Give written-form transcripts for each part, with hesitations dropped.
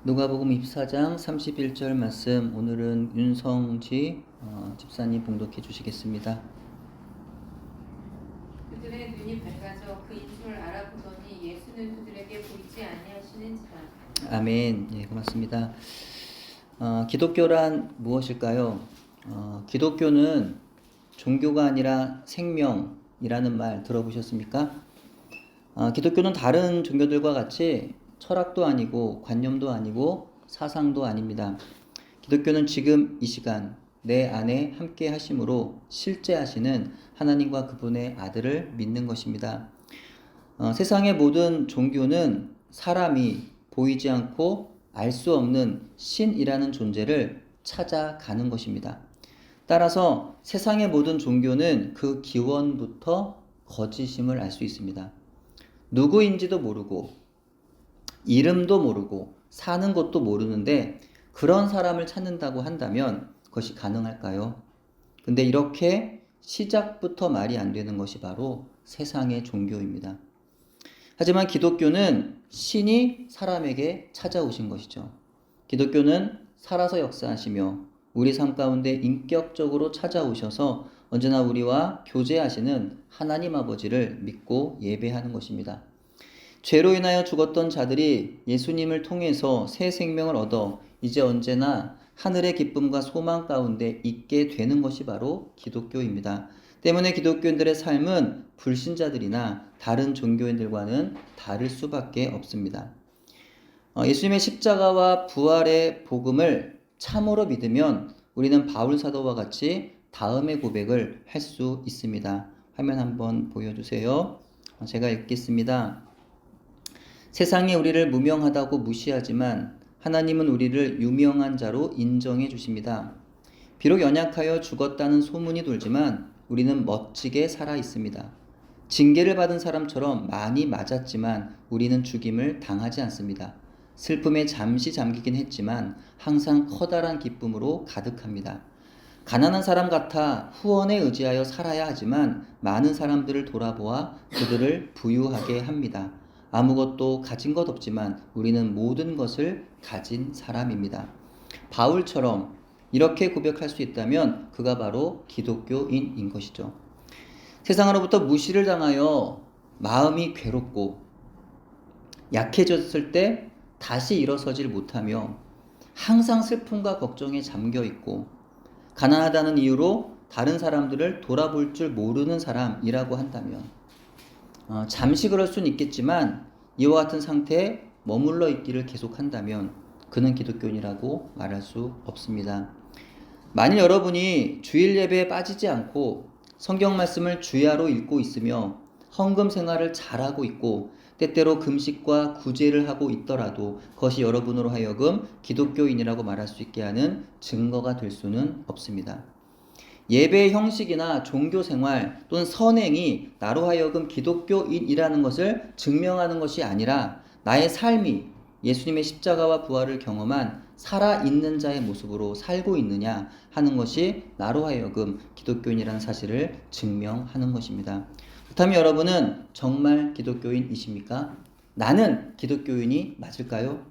누가복음 24장 31절 말씀, 오늘은 윤성지 집사님 봉독해 주시겠습니다. 그들의 눈이 밝아져 그인 줄 알아보더니 예수는 그들에게 보이지 아니하시는지라. 아멘. 예, 고맙습니다. 기독교란 무엇일까요? 기독교는 종교가 아니라 생명이라는 말 들어보셨습니까? 기독교는 다른 종교들과 같이 철학도 아니고 관념도 아니고 사상도 아닙니다. 기독교는 지금 이 시간 내 안에 함께 하심으로 실제 하시는 하나님과 그분의 아들을 믿는 것입니다. 세상의 모든 종교는 사람이 보이지 않고 알 수 없는 신이라는 존재를 찾아가는 것입니다. 따라서 세상의 모든 종교는 그 기원부터 거짓임을 알 수 있습니다. 누구인지도 모르고 이름도 모르고 사는 것도 모르는데 그런 사람을 찾는다고 한다면 그것이 가능할까요? 근데 이렇게 시작부터 말이 안 되는 것이 바로 세상의 종교입니다. 하지만 기독교는 신이 사람에게 찾아오신 것이죠. 기독교는 살아서 역사하시며 우리 삶 가운데 인격적으로 찾아오셔서 언제나 우리와 교제하시는 하나님 아버지를 믿고 예배하는 것입니다. 죄로 인하여 죽었던 자들이 예수님을 통해서 새 생명을 얻어 이제 언제나 하늘의 기쁨과 소망 가운데 있게 되는 것이 바로 기독교입니다. 때문에 기독교인들의 삶은 불신자들이나 다른 종교인들과는 다를 수밖에 없습니다. 예수님의 십자가와 부활의 복음을 참으로 믿으면 우리는 바울 사도와 같이 다음의 고백을 할 수 있습니다. 화면 한번 보여주세요. 제가 읽겠습니다. 세상이 우리를 무명하다고 무시하지만 하나님은 우리를 유명한 자로 인정해 주십니다. 비록 연약하여 죽었다는 소문이 돌지만 우리는 멋지게 살아 있습니다. 징계를 받은 사람처럼 많이 맞았지만 우리는 죽임을 당하지 않습니다. 슬픔에 잠시 잠기긴 했지만 항상 커다란 기쁨으로 가득합니다. 가난한 사람 같아 후원에 의지하여 살아야 하지만 많은 사람들을 돌아보아 그들을 부유하게 합니다. 아무것도 가진 것 없지만 우리는 모든 것을 가진 사람입니다. 바울처럼 이렇게 고백할 수 있다면 그가 바로 기독교인인 것이죠. 세상으로부터 무시를 당하여 마음이 괴롭고 약해졌을 때 다시 일어서질 못하며 항상 슬픔과 걱정에 잠겨 있고 가난하다는 이유로 다른 사람들을 돌아볼 줄 모르는 사람이라고 한다면 잠시 그럴 수는 있겠지만 이와 같은 상태에 머물러 있기를 계속한다면 그는 기독교인이라고 말할 수 없습니다. 만일 여러분이 주일 예배에 빠지지 않고 성경 말씀을 주야로 읽고 있으며 헌금 생활을 잘하고 있고 때때로 금식과 구제를 하고 있더라도 그것이 여러분으로 하여금 기독교인이라고 말할 수 있게 하는 증거가 될 수는 없습니다. 예배의 형식이나 종교생활 또는 선행이 나로 하여금 기독교인이라는 것을 증명하는 것이 아니라 나의 삶이 예수님의 십자가와 부활을 경험한 살아있는 자의 모습으로 살고 있느냐 하는 것이 나로 하여금 기독교인이라는 사실을 증명하는 것입니다. 그렇다면 여러분은 정말 기독교인이십니까? 나는 기독교인이 맞을까요?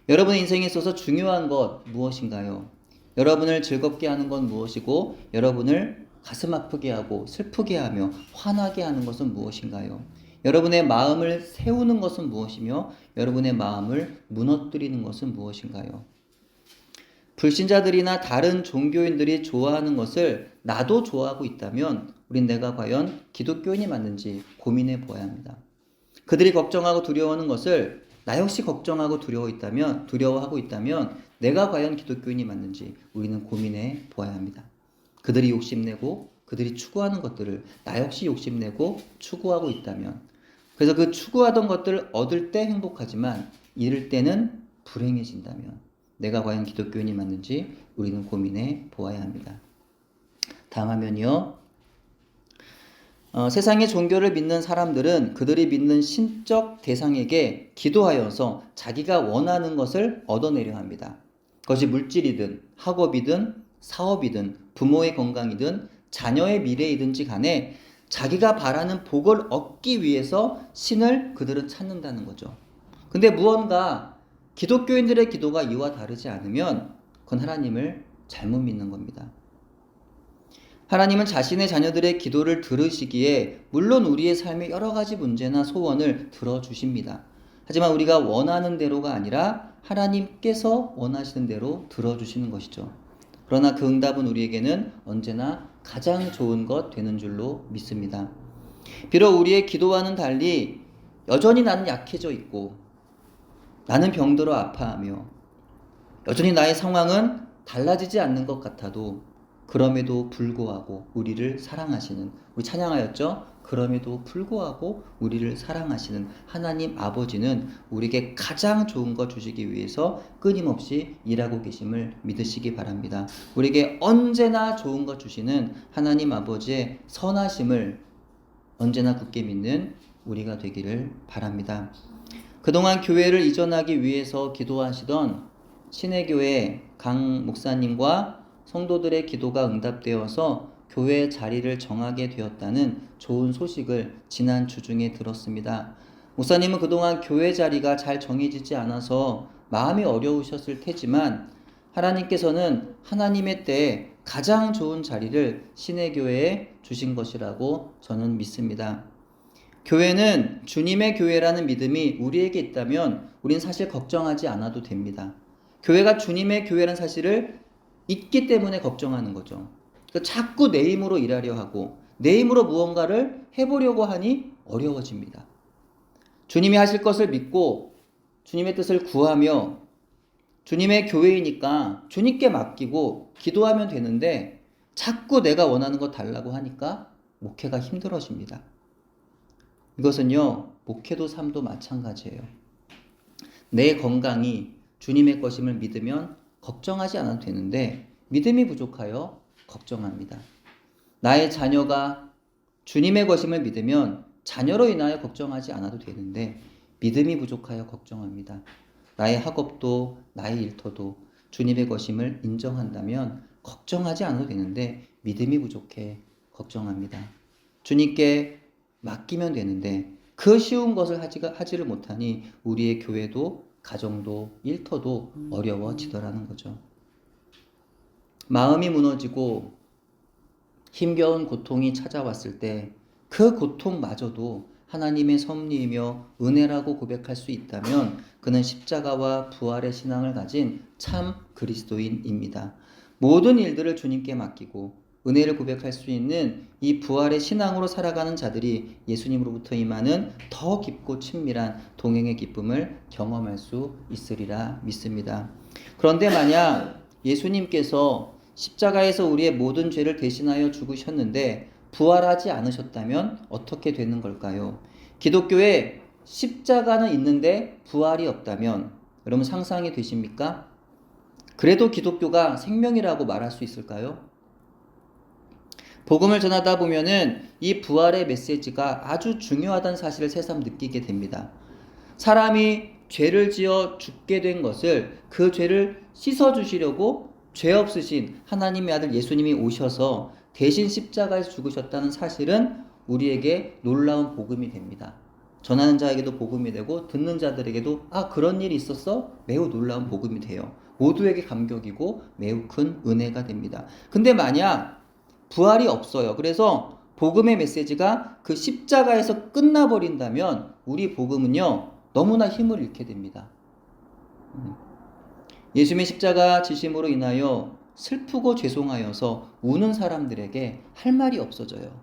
여러분의 인생에 있어서 중요한 것 무엇인가요? 여러분을 즐겁게 하는 건 무엇이고 여러분을 가슴 아프게 하고 슬프게 하며 화나게 하는 것은 무엇인가요? 여러분의 마음을 세우는 것은 무엇이며 여러분의 마음을 무너뜨리는 것은 무엇인가요? 불신자들이나 다른 종교인들이 좋아하는 것을 나도 좋아하고 있다면 우린 내가 과연 기독교인이 맞는지 고민해 보아야 합니다. 그들이 걱정하고 두려워하는 것을 나 역시 걱정하고 두려워하고 있다면 내가 과연 기독교인이 맞는지 우리는 고민해 보아야 합니다. 그들이 욕심내고 그들이 추구하는 것들을 나 역시 욕심내고 추구하고 있다면, 그래서 그 추구하던 것들을 얻을 때 행복하지만 잃을 때는 불행해진다면 내가 과연 기독교인이 맞는지 우리는 고민해 보아야 합니다. 다음 화면이요. 세상의 종교를 믿는 사람들은 그들이 믿는 신적 대상에게 기도하여서 자기가 원하는 것을 얻어내려 합니다. 그것이 물질이든 학업이든 사업이든 부모의 건강이든 자녀의 미래이든지 간에 자기가 바라는 복을 얻기 위해서 신을 그들은 찾는다는 거죠. 근데 무언가 기독교인들의 기도가 이와 다르지 않으면 그건 하나님을 잘못 믿는 겁니다. 하나님은 자신의 자녀들의 기도를 들으시기에 물론 우리의 삶의 여러 가지 문제나 소원을 들어주십니다. 하지만 우리가 원하는 대로가 아니라 하나님께서 원하시는 대로 들어주시는 것이죠. 그러나 그 응답은 우리에게는 언제나 가장 좋은 것 되는 줄로 믿습니다. 비록 우리의 기도와는 달리 여전히 나는 약해져 있고 나는 병들어 아파하며 여전히 나의 상황은 달라지지 않는 것 같아도 그럼에도 불구하고 우리를 사랑하시는, 우리 찬양하였죠? 그럼에도 불구하고 우리를 사랑하시는 하나님 아버지는 우리에게 가장 좋은 것 주시기 위해서 끊임없이 일하고 계심을 믿으시기 바랍니다. 우리에게 언제나 좋은 것 주시는 하나님 아버지의 선하심을 언제나 굳게 믿는 우리가 되기를 바랍니다. 그동안 교회를 이전하기 위해서 기도하시던 신해교회 강 목사님과 성도들의 기도가 응답되어서 교회 자리를 정하게 되었다는 좋은 소식을 지난 주중에 들었습니다. 목사님은 그동안 교회 자리가 잘 정해지지 않아서 마음이 어려우셨을 테지만 하나님께서는 하나님의 때에 가장 좋은 자리를 신해교회에 주신 것이라고 저는 믿습니다. 교회는 주님의 교회라는 믿음이 우리에게 있다면 우린 사실 걱정하지 않아도 됩니다. 교회가 주님의 교회라는 사실을 있기 때문에 걱정하는 거죠. 그러니까 자꾸 내 힘으로 일하려 하고 내 힘으로 무언가를 해보려고 하니 어려워집니다. 주님이 하실 것을 믿고 주님의 뜻을 구하며 주님의 교회이니까 주님께 맡기고 기도하면 되는데 자꾸 내가 원하는 거 달라고 하니까 목회가 힘들어집니다. 이것은요, 목회도 삶도 마찬가지예요. 내 건강이 주님의 것임을 믿으면 걱정하지 않아도 되는데 믿음이 부족하여 걱정합니다. 나의 자녀가 주님의 것임을 믿으면 자녀로 인하여 걱정하지 않아도 되는데 믿음이 부족하여 걱정합니다. 나의 학업도 나의 일터도 주님의 것임을 인정한다면 걱정하지 않아도 되는데 믿음이 부족해 걱정합니다. 주님께 맡기면 되는데 그 쉬운 것을 하지를 못하니 우리의 교회도 가정도 일터도 어려워지더라는 거죠. 마음이 무너지고 힘겨운 고통이 찾아왔을 때 그 고통마저도 하나님의 섭리이며 은혜라고 고백할 수 있다면 그는 십자가와 부활의 신앙을 가진 참 그리스도인입니다. 모든 일들을 주님께 맡기고 은혜를 고백할 수 있는 이 부활의 신앙으로 살아가는 자들이 예수님으로부터 임하는 더 깊고 친밀한 동행의 기쁨을 경험할 수 있으리라 믿습니다. 그런데 만약 예수님께서 십자가에서 우리의 모든 죄를 대신하여 죽으셨는데 부활하지 않으셨다면 어떻게 되는 걸까요? 기독교에 십자가는 있는데 부활이 없다면 여러분 상상이 되십니까? 그래도 기독교가 생명이라고 말할 수 있을까요? 복음을 전하다 보면은 이 부활의 메시지가 아주 중요하다는 사실을 새삼 느끼게 됩니다. 사람이 죄를 지어 죽게 된 것을 그 죄를 씻어주시려고 죄 없으신 하나님의 아들 예수님이 오셔서 대신 십자가에서 죽으셨다는 사실은 우리에게 놀라운 복음이 됩니다. 전하는 자에게도 복음이 되고 듣는 자들에게도 그런 일이 있었어? 매우 놀라운 복음이 돼요. 모두에게 감격이고 매우 큰 은혜가 됩니다. 근데 만약 부활이 없어요. 그래서 복음의 메시지가 그 십자가에서 끝나버린다면 우리 복음은요 너무나 힘을 잃게 됩니다. 예수님의 십자가 지심으로 인하여 슬프고 죄송하여서 우는 사람들에게 할 말이 없어져요.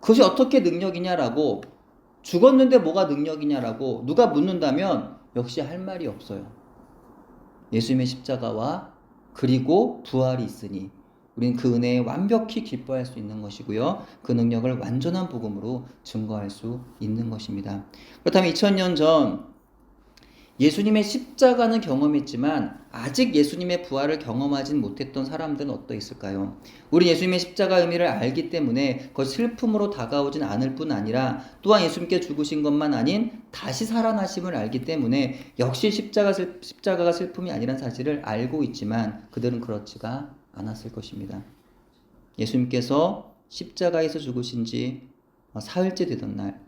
그것이 어떻게 능력이냐라고, 죽었는데 뭐가 능력이냐라고 누가 묻는다면 역시 할 말이 없어요. 예수님의 십자가와 그리고 부활이 있으니 우리는 그 은혜에 완벽히 기뻐할 수 있는 것이고요. 그 능력을 완전한 복음으로 증거할 수 있는 것입니다. 그렇다면 2000년 전 예수님의 십자가는 경험했지만 아직 예수님의 부활을 경험하진 못했던 사람들은 어떠 있을까요? 우리 예수님의 십자가 의미를 알기 때문에 그것이 슬픔으로 다가오진 않을 뿐 아니라 또한 예수님께 죽으신 것만 아닌 다시 살아나심을 알기 때문에 역시 십자가가 슬픔이 아니란 사실을 알고 있지만 그들은 그렇지가 않았을 것입니다. 예수님께서 십자가에서 죽으신 지 사흘째 되던 날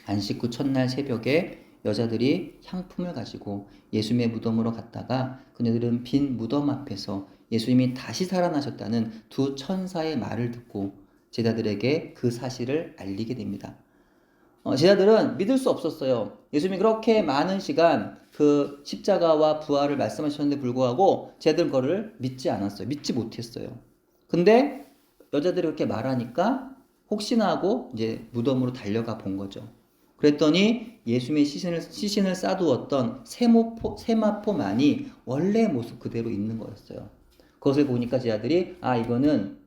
안식 후 첫날 새벽에 여자들이 향품을 가지고 예수님의 무덤으로 갔다가 그녀들은 빈 무덤 앞에서 예수님이 다시 살아나셨다는 두 천사의 말을 듣고 제자들에게 그 사실을 알리게 됩니다. 제자들은 믿을 수 없었어요. 예수님이 그렇게 많은 시간 그 십자가와 부활을 말씀하셨는데 불구하고 제자들은 그거를 믿지 않았어요. 믿지 못했어요. 근데 여자들이 그렇게 말하니까 혹시나 하고 이제 무덤으로 달려가 본 거죠. 그랬더니 예수님의 시신을 싸두었던 세마포만이 원래 모습 그대로 있는 거였어요. 그것을 보니까 제자들이 이거는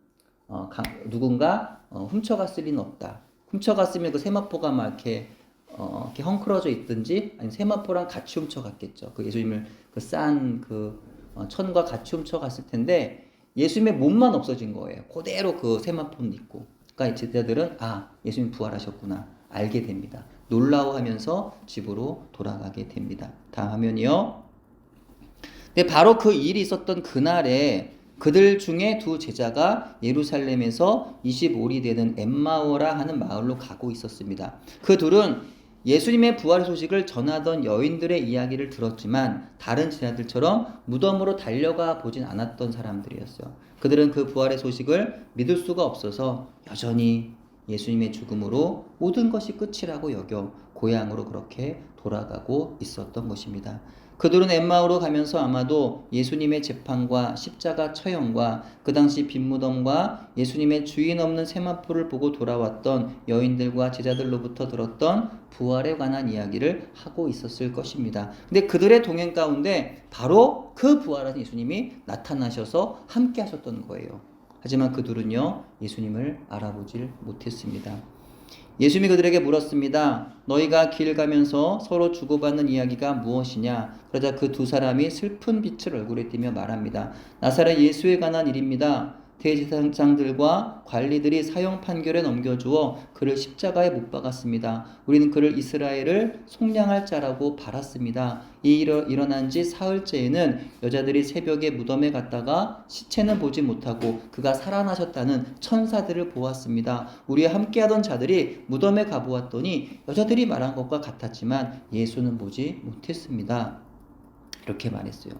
누군가 훔쳐갔을 리는 없다. 훔쳐갔으면 그 세마포가 막 이렇게 헝클어져 있든지 아니면 세마포랑 같이 훔쳐갔겠죠. 그 예수님을 천과 같이 훔쳐갔을 텐데 예수님의 몸만 없어진 거예요. 그대로 그 세마포는 있고. 그러니까 제자들은 예수님 부활하셨구나 알게 됩니다. 놀라워하면서 집으로 돌아가게 됩니다. 다음 화면이요. 근데 바로 그 일이 있었던 그날에 그들 중에 두 제자가 예루살렘에서 25리 되는 엠마오라 하는 마을로 가고 있었습니다. 그 둘은 예수님의 부활 소식을 전하던 여인들의 이야기를 들었지만 다른 제자들처럼 무덤으로 달려가 보진 않았던 사람들이었어요. 그들은 그 부활의 소식을 믿을 수가 없어서 여전히 예수님의 죽음으로 모든 것이 끝이라고 여겨 고향으로 그렇게 돌아가고 있었던 것입니다. 그들은 엠마오로 가면서 아마도 예수님의 재판과 십자가 처형과 그 당시 빈무덤과 예수님의 주인 없는 세마포를 보고 돌아왔던 여인들과 제자들로부터 들었던 부활에 관한 이야기를 하고 있었을 것입니다. 근데 그들의 동행 가운데 바로 그 부활한 예수님이 나타나셔서 함께 하셨던 거예요. 하지만 그들은요, 예수님을 알아보질 못했습니다. 예수님이 그들에게 물었습니다. 너희가 길 가면서 서로 주고받는 이야기가 무엇이냐? 그러자 그 두 사람이 슬픈 빛을 얼굴에 띠며 말합니다. 나사렛 예수에 관한 일입니다. 대제사장들과 관리들이 사형 판결에 넘겨주어 그를 십자가에 못 박았습니다. 우리는 그를 이스라엘을 속량할 자라고 바랐습니다. 이 일이 일어난 지 사흘째에는 여자들이 새벽에 무덤에 갔다가 시체는 보지 못하고 그가 살아나셨다는 천사들을 보았습니다. 우리와 함께하던 자들이 무덤에 가보았더니 여자들이 말한 것과 같았지만 예수는 보지 못했습니다. 이렇게 말했어요.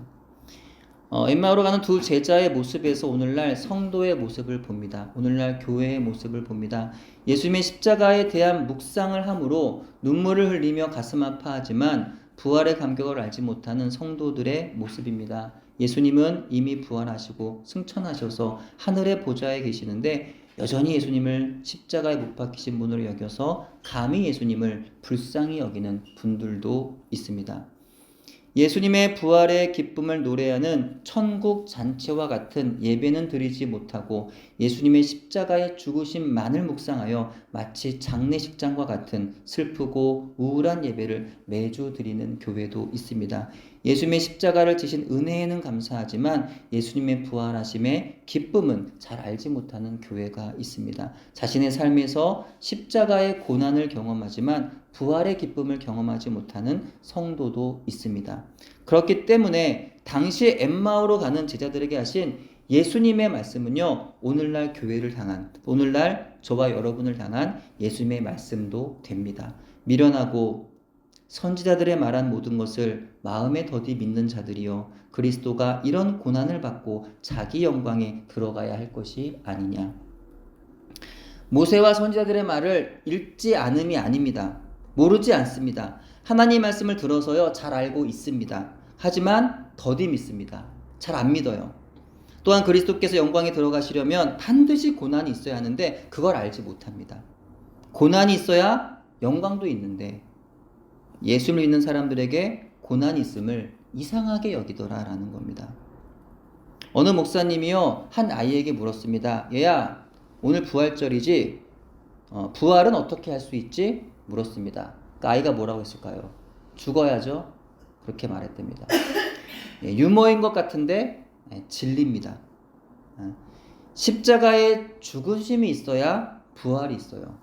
엠마오로 가는 두 제자의 모습에서 오늘날 성도의 모습을 봅니다. 오늘날 교회의 모습을 봅니다. 예수님의 십자가에 대한 묵상을 함으로 눈물을 흘리며 가슴 아파하지만 부활의 감격을 알지 못하는 성도들의 모습입니다. 예수님은 이미 부활하시고 승천하셔서 하늘의 보좌에 계시는데 여전히 예수님을 십자가에 못 박히신 분으로 여겨서 감히 예수님을 불쌍히 여기는 분들도 있습니다. 예수님의 부활의 기쁨을 노래하는 천국 잔치와 같은 예배는 드리지 못하고 예수님의 십자가의 죽으심만을 묵상하여 마치 장례식장과 같은 슬프고 우울한 예배를 매주 드리는 교회도 있습니다. 예수님의 십자가를 지신 은혜에는 감사하지만 예수님의 부활하심의 기쁨은 잘 알지 못하는 교회가 있습니다. 자신의 삶에서 십자가의 고난을 경험하지만 부활의 기쁨을 경험하지 못하는 성도도 있습니다. 그렇기 때문에 당시 엠마오로 가는 제자들에게 하신 예수님의 말씀은요, 오늘날 교회를 향한, 오늘날 저와 여러분을 향한 예수님의 말씀도 됩니다. 미련하고 선지자들의 말한 모든 것을 마음에 더디 믿는 자들이요, 그리스도가 이런 고난을 받고 자기 영광에 들어가야 할 것이 아니냐. 모세와 선지자들의 말을 읽지 않음이 아닙니다. 모르지 않습니다. 하나님 말씀을 들어서요, 잘 알고 있습니다. 하지만 더디 믿습니다. 잘 안 믿어요. 또한 그리스도께서 영광에 들어가시려면 반드시 고난이 있어야 하는데 그걸 알지 못합니다. 고난이 있어야 영광도 있는데 예수를 믿는 사람들에게 고난이 있음을 이상하게 여기더라라는 겁니다. 어느 목사님이요, 한 아이에게 물었습니다. 얘야, 오늘 부활절이지? 부활은 어떻게 할 수 있지? 물었습니다. 그 아이가 뭐라고 했을까요? 죽어야죠. 그렇게 말했답니다. 유머인 것 같은데 진리입니다. 십자가에 죽으심이 있어야 부활이 있어요.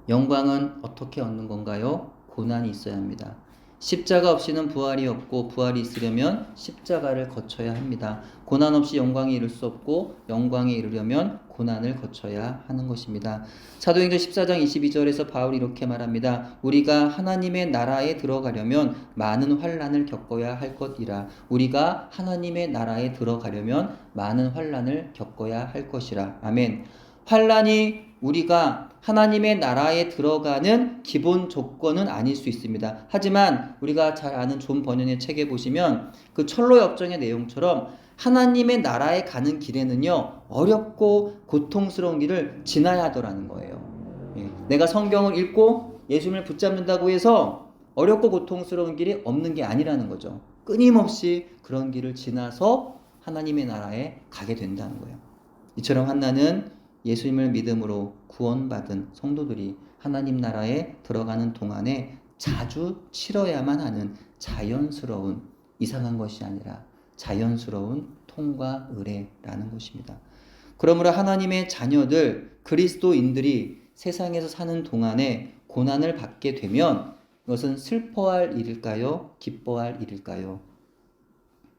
영광은 어떻게 얻는 건가요? 고난이 있어야 합니다. 십자가 없이는 부활이 없고 부활이 있으려면 십자가를 거쳐야 합니다. 고난 없이 영광에 이를 수 없고 영광에 이르려면 고난을 거쳐야 하는 것입니다. 사도행전 14장 22절에서 바울이 이렇게 말합니다. 우리가 하나님의 나라에 들어가려면 많은 환난을 겪어야 할 것이라. 우리가 하나님의 나라에 들어가려면 많은 환난을 겪어야 할 것이라. 아멘. 환난이 우리가 하나님의 나라에 들어가는 기본 조건은 아닐 수 있습니다. 하지만 우리가 잘 아는 존 버년의 책에 보시면 그 철로 역정의 내용처럼 하나님의 나라에 가는 길에는요, 어렵고 고통스러운 길을 지나야 하더라는 거예요. 내가 성경을 읽고 예수님을 붙잡는다고 해서 어렵고 고통스러운 길이 없는 게 아니라는 거죠. 끊임없이 그런 길을 지나서 하나님의 나라에 가게 된다는 거예요. 이처럼 한나는 예수님을 믿음으로 구원받은 성도들이 하나님 나라에 들어가는 동안에 자주 치러야만 하는 자연스러운, 이상한 것이 아니라 자연스러운 통과 의례라는 것입니다. 그러므로 하나님의 자녀들, 그리스도인들이 세상에서 사는 동안에 고난을 받게 되면 이것은 슬퍼할 일일까요? 기뻐할 일일까요?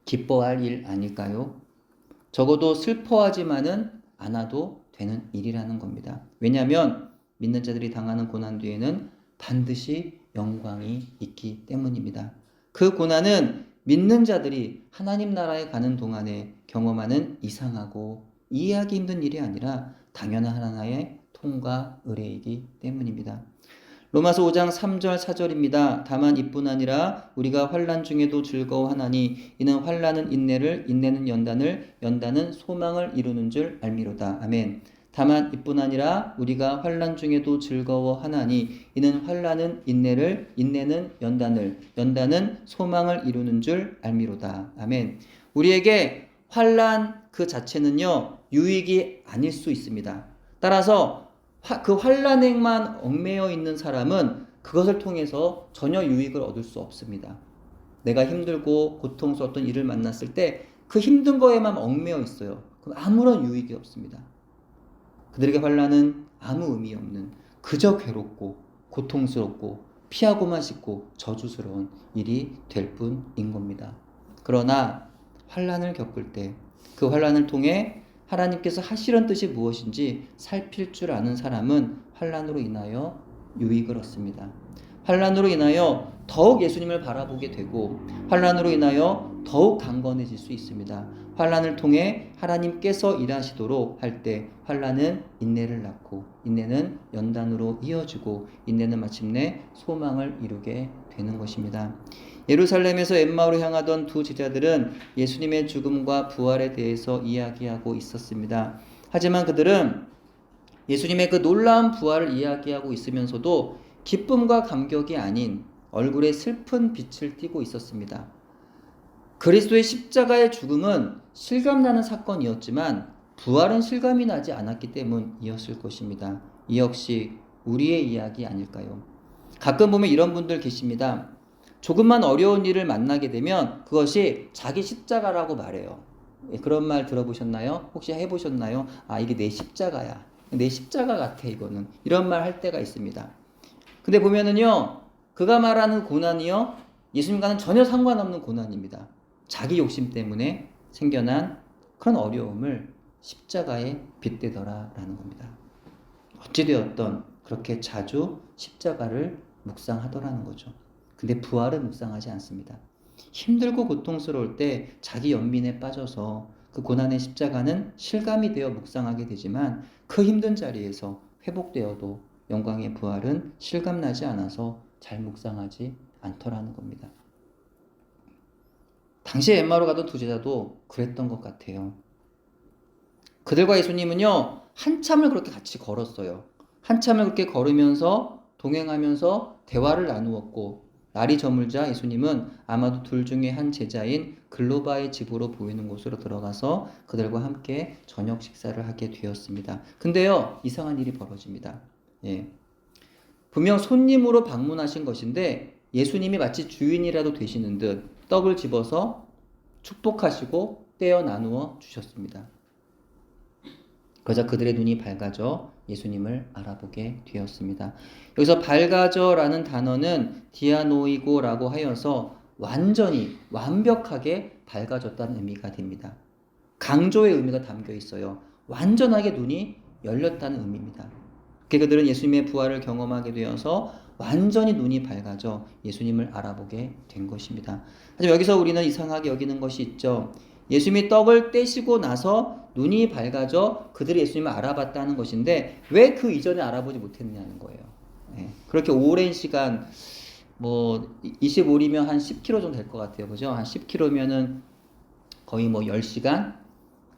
기뻐할 일 아닐까요? 적어도 슬퍼하지만은 않아도 되는 일이라는 겁니다. 왜냐하면 믿는 자들이 당하는 고난 뒤에는 반드시 영광이 있기 때문입니다. 그 고난은 믿는 자들이 하나님 나라에 가는 동안에 경험하는 이상하고 이해하기 힘든 일이 아니라 당연한 하나의 통과 의례이기 때문입니다. 로마서 5장 3절 4절입니다. 다만 이뿐 아니라 우리가 환난 중에도 즐거워하나니 이는 환난은 인내를, 인내는 연단을, 연단은 소망을 이루는 줄 알미로다. 아멘. 다만 이뿐 아니라 우리가 환난 중에도 즐거워하나니 이는 환난은 인내를, 인내는 연단을, 연단은 소망을 이루는 줄 알미로다. 아멘. 우리에게 환난 그 자체는요, 유익이 아닐 수 있습니다. 따라서 그 환난에만 얽매여 있는 사람은 그것을 통해서 전혀 유익을 얻을 수 없습니다. 내가 힘들고 고통스러웠던 일을 만났을 때 그 힘든 거에만 얽매여 있어요. 그럼 아무런 유익이 없습니다. 그들에게 환난은 아무 의미 없는, 그저 괴롭고 고통스럽고 피하고만 싶고 저주스러운 일이 될 뿐인 겁니다. 그러나 환난을 겪을 때 그 환난을 통해 하나님께서 하시려는 뜻이 무엇인지 살필 줄 아는 사람은 환난으로 인하여 유익을 얻습니다. 환난으로 인하여 더욱 예수님을 바라보게 되고 환난으로 인하여 더욱 강건해질 수 있습니다. 환난을 통해 하나님께서 일하시도록 할 때 환난은 인내를 낳고 인내는 연단으로 이어지고 인내는 마침내 소망을 이루게 되는 것입니다. 예루살렘에서 엠마오로 향하던 두 제자들은 예수님의 죽음과 부활에 대해서 이야기하고 있었습니다. 하지만 그들은 예수님의 그 놀라운 부활을 이야기하고 있으면서도 기쁨과 감격이 아닌 얼굴에 슬픈 빛을 띠고 있었습니다. 그리스도의 십자가의 죽음은 실감나는 사건이었지만 부활은 실감이 나지 않았기 때문이었을 것입니다. 이 역시 우리의 이야기 아닐까요? 가끔 보면 이런 분들 계십니다. 조금만 어려운 일을 만나게 되면 그것이 자기 십자가라고 말해요. 그런 말 들어보셨나요? 혹시 해보셨나요? 아, 이게 내 십자가야. 내 십자가 같아, 이거는. 이런 말 할 때가 있습니다. 근데 보면은요, 그가 말하는 고난이요, 예수님과는 전혀 상관없는 고난입니다. 자기 욕심 때문에 생겨난 그런 어려움을 십자가에 빗대더라라는 겁니다. 어찌되었던 그렇게 자주 십자가를 묵상하더라는 거죠. 근데 부활은 묵상하지 않습니다. 힘들고 고통스러울 때 자기 연민에 빠져서 그 고난의 십자가는 실감이 되어 묵상하게 되지만 그 힘든 자리에서 회복되어도 영광의 부활은 실감나지 않아서 잘 묵상하지 않더라는 겁니다. 당시에 엠마오로 가던 두 제자도 그랬던 것 같아요. 그들과 예수님은요, 한참을 그렇게 같이 걸었어요. 한참을 그렇게 걸으면서 동행하면서 대화를 나누었고 날이 저물자 예수님은 아마도 둘 중에 한 제자인 글로바의 집으로 보이는 곳으로 들어가서 그들과 함께 저녁 식사를 하게 되었습니다. 근데요, 이상한 일이 벌어집니다. 분명 손님으로 방문하신 것인데 예수님이 마치 주인이라도 되시는 듯 떡을 집어서 축복하시고 떼어 나누어 주셨습니다. 그러자 그들의 눈이 밝아져 예수님을 알아보게 되었습니다. 여기서 밝아져라는 단어는 디아노이고라고 하여서 완전히 완벽하게 밝아졌다는 의미가 됩니다. 강조의 의미가 담겨 있어요. 완전하게 눈이 열렸다는 의미입니다. 그들은 예수님의 부활을 경험하게 되어서 완전히 눈이 밝아져 예수님을 알아보게 된 것입니다. 하지만 여기서 우리는 이상하게 여기는 것이 있죠. 예수님이 떡을 떼시고 나서 눈이 밝아져 그들이 예수님을 알아봤다는 것인데 왜 그 이전에 알아보지 못했냐는 거예요. 그렇게 오랜 시간 25리면 한 10km 정도 될 것 같아요. 그죠? 한 10km면은 거의 10시간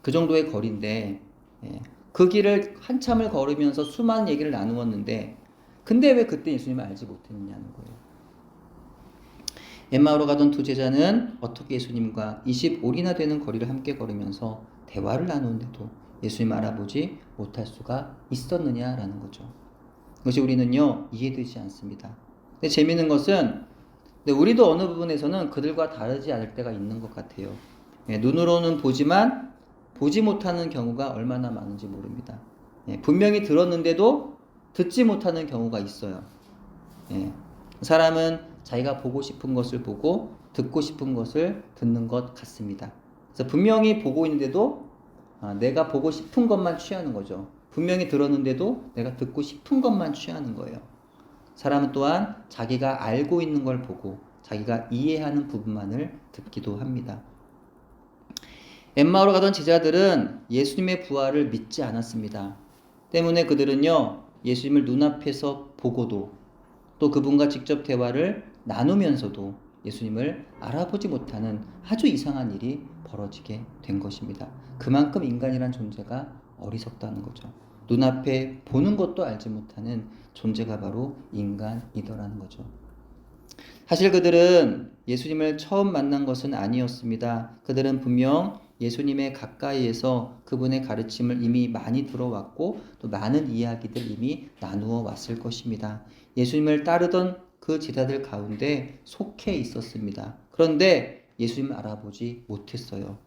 그 정도의 거리인데 그 길을 한참을 걸으면서 수많은 얘기를 나누었는데 근데 왜 그때 예수님을 알지 못했느냐는 거예요. 엠마오로 가던 두 제자는 어떻게 예수님과 25리나 되는 거리를 함께 걸으면서 대화를 나누는데도 예수님을 알아보지 못할 수가 있었느냐라는 거죠. 그것이 우리는요 이해되지 않습니다. 근데 재미있는 것은 우리도 어느 부분에서는 그들과 다르지 않을 때가 있는 것 같아요. 눈으로는 보지만 보지 못하는 경우가 얼마나 많은지 모릅니다. 분명히 들었는데도 듣지 못하는 경우가 있어요. 사람은 자기가 보고 싶은 것을 보고 듣고 싶은 것을 듣는 것 같습니다. 그래서 분명히 보고 있는데도 내가 보고 싶은 것만 취하는 거죠. 분명히 들었는데도 내가 듣고 싶은 것만 취하는 거예요. 사람은 또한 자기가 알고 있는 걸 보고 자기가 이해하는 부분만을 듣기도 합니다. 엠마오로 가던 제자들은 예수님의 부활을 믿지 않았습니다. 때문에 그들은요 예수님을 눈앞에서 보고도 또 그분과 직접 대화를 나누면서도 예수님을 알아보지 못하는 아주 이상한 일이 벌어지게 된 것입니다. 그만큼 인간이란 존재가 어리석다는 거죠. 눈앞에 보는 것도 알지 못하는 존재가 바로 인간이더라는 거죠. 사실 그들은 예수님을 처음 만난 것은 아니었습니다. 그들은 분명 예수님의 가까이에서 그분의 가르침을 이미 많이 들어왔고 또 많은 이야기들 이미 나누어 왔을 것입니다. 예수님을 따르던 그 제자들 가운데 속해 있었습니다. 그런데 예수님을 알아보지 못했어요.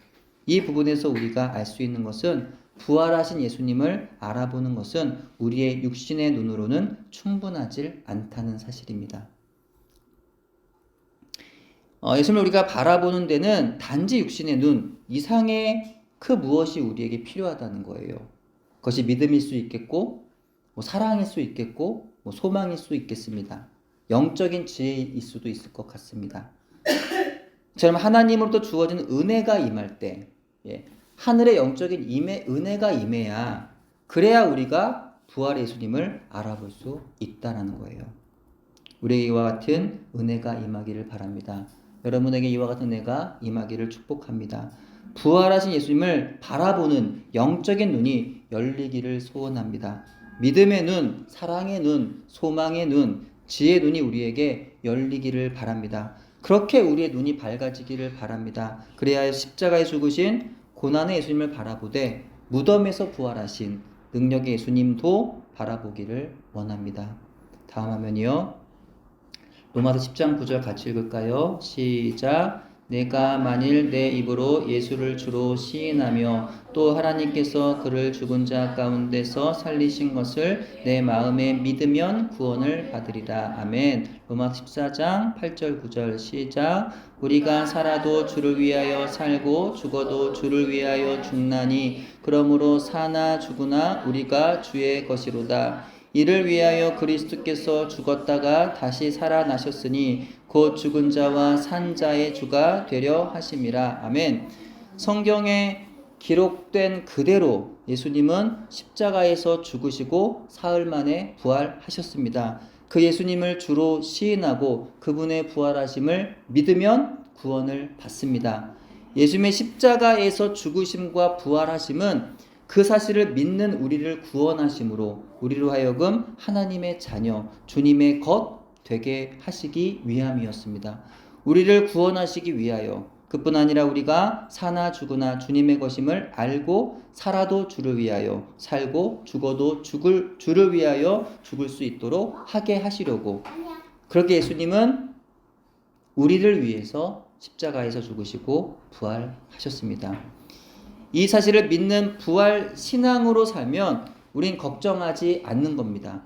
이 부분에서 우리가 알 수 있는 것은 부활하신 예수님을 알아보는 것은 우리의 육신의 눈으로는 충분하지 않다는 사실입니다. 예수님을 우리가 바라보는 데는 단지 육신의 눈 이상의 그 무엇이 우리에게 필요하다는 거예요. 그것이 믿음일 수 있겠고 사랑일 수 있겠고 소망일 수 있겠습니다. 영적인 지혜일 수도 있을 것 같습니다. 처럼 하나님으로부터 주어진 은혜가 임할 때 하늘의 영적인 은혜가 임해야 그래야 우리가 부활의 예수님을 알아볼 수 있다는 거예요. 우리에게 이와 같은 은혜가 임하기를 바랍니다. 여러분에게 이와 같은 은혜가 임하기를 축복합니다. 부활하신 예수님을 바라보는 영적인 눈이 열리기를 소원합니다. 믿음의 눈, 사랑의 눈, 소망의 눈, 지혜의 눈이 우리에게 열리기를 바랍니다. 그렇게 우리의 눈이 밝아지기를 바랍니다. 그래야 십자가에 죽으신 고난의 예수님을 바라보되 무덤에서 부활하신 능력의 예수님도 바라보기를 원합니다. 다음 화면이요. 로마서 10장 9절 같이 읽을까요? 시작. 내가 만일 내 입으로 예수를 주로 시인하며 또 하나님께서 그를 죽은 자 가운데서 살리신 것을 내 마음에 믿으면 구원을 받으리라. 아멘. 로마서 14장 8절 9절 시작. 우리가 살아도 주를 위하여 살고 죽어도 주를 위하여 죽나니 그러므로 사나 죽으나 우리가 주의 것이로다. 이를 위하여 그리스도께서 죽었다가 다시 살아나셨으니 곧 죽은 자와 산 자의 주가 되려 하심이라. 아멘. 성경에 기록된 그대로 예수님은 십자가에서 죽으시고 사흘 만에 부활하셨습니다. 그 예수님을 주로 시인하고 그분의 부활하심을 믿으면 구원을 받습니다. 예수님의 십자가에서 죽으심과 부활하심은 그 사실을 믿는 우리를 구원하심으로 우리로 하여금 하나님의 자녀, 주님의 것 되게 하시기 위함이었습니다. 우리를 구원하시기 위하여 그뿐 아니라 우리가 사나 죽으나 주님의 것임을 알고 살아도 주를 위하여 살고 죽어도 주를 위하여 죽을 수 있도록 하게 하시려고 그렇게 예수님은 우리를 위해서 십자가에서 죽으시고 부활하셨습니다. 이 사실을 믿는 부활 신앙으로 살면 우린 걱정하지 않는 겁니다.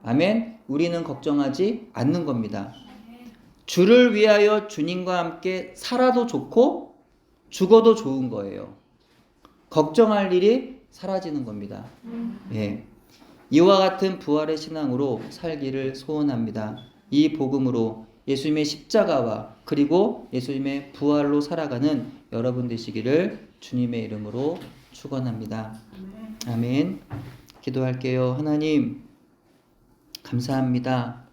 아멘. 우리는 걱정하지 않는 겁니다. 주를 위하여 주님과 함께 살아도 좋고 죽어도 좋은 거예요. 걱정할 일이 사라지는 겁니다. 예. 이와 같은 부활의 신앙으로 살기를 소원합니다. 이 복음으로 예수님의 십자가와 그리고 예수님의 부활로 살아가는 여러분 되시기를 주님의 이름으로 축원합니다. 아멘. 기도할게요. 하나님 감사합니다.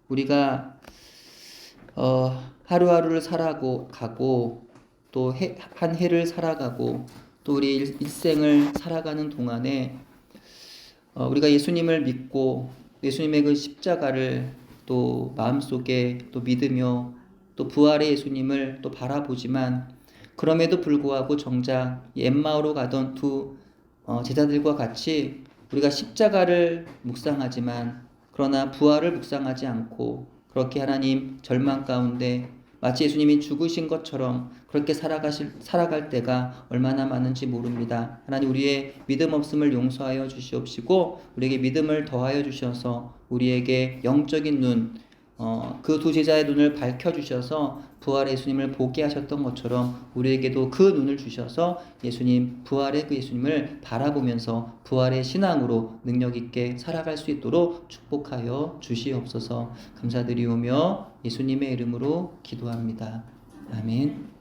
우리가 하루하루를 살아가고 또 한 해를 살아가고 또 우리 일생을 살아가는 동안에 우리가 예수님을 믿고 예수님의 그 십자가를 또 마음속에 또 믿으며 또 부활의 예수님을 또 바라보지만 그럼에도 불구하고 정작 엠마오로 가던 두 제자들과 같이 우리가 십자가를 묵상하지만 그러나 부활을 묵상하지 않고 그렇게 하나님 절망 가운데 마치 예수님이 죽으신 것처럼 그렇게 살아갈 때가 얼마나 많은지 모릅니다. 하나님 우리의 믿음 없음을 용서하여 주시옵시고 우리에게 믿음을 더하여 주셔서 우리에게 영적인 눈, 그 두 제자의 눈을 밝혀주셔서 부활의 예수님을 보게 하셨던 것처럼 우리에게도 그 눈을 주셔서 예수님, 부활의 그 예수님을 바라보면서 부활의 신앙으로 능력 있게 살아갈 수 있도록 축복하여 주시옵소서. 감사드리오며 예수님의 이름으로 기도합니다. 아멘.